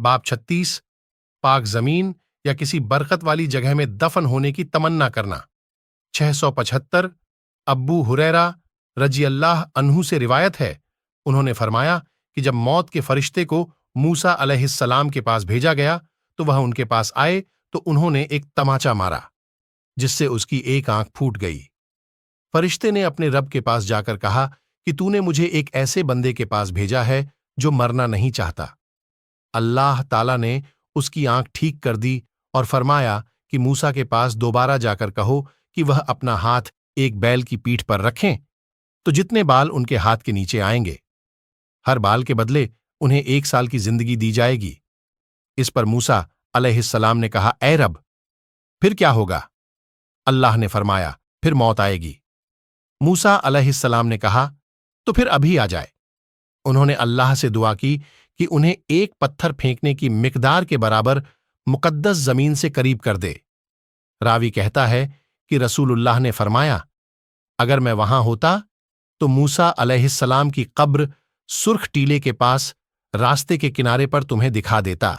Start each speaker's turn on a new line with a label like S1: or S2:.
S1: باب 36 پاک زمین یا کسی برکت والی جگہ میں دفن ہونے کی تمنا کرنا۔ 675 ابو ہریرہ رضی اللہ عنہ سے روایت ہے، انہوں نے فرمایا کہ جب موت کے فرشتے کو موسیٰ علیہ السلام کے پاس بھیجا گیا تو وہ ان کے پاس آئے تو انہوں نے ایک تماچا مارا جس سے اس کی ایک آنکھ پھوٹ گئی۔ فرشتے نے اپنے رب کے پاس جا کر کہا کہ تو نے مجھے ایک ایسے بندے کے پاس بھیجا ہے جو مرنا نہیں چاہتا۔ اللہ تعالیٰ نے اس کی آنکھ ٹھیک کر دی اور فرمایا کہ موسیٰ کے پاس دوبارہ جا کر کہو کہ وہ اپنا ہاتھ ایک بیل کی پیٹھ پر رکھیں تو جتنے بال ان کے ہاتھ کے نیچے آئیں گے ہر بال کے بدلے انہیں 1 سال کی زندگی دی جائے گی۔ اس پر موسیٰ علیہ السلام نے کہا، اے رب پھر کیا ہوگا؟ اللہ نے فرمایا، پھر موت آئے گی۔ موسیٰ علیہ السلام نے کہا، تو پھر ابھی آ جائے۔ انہوں نے اللہ سے دعا کی کہ انہیں ایک پتھر پھینکنے کی مقدار کے برابر مقدس زمین سے قریب کر دے۔ راوی کہتا ہے کہ رسول اللہ نے فرمایا، اگر میں وہاں ہوتا تو موسیٰ علیہ السلام کی قبر سرخ ٹیلے کے پاس راستے کے کنارے پر تمہیں دکھا دیتا۔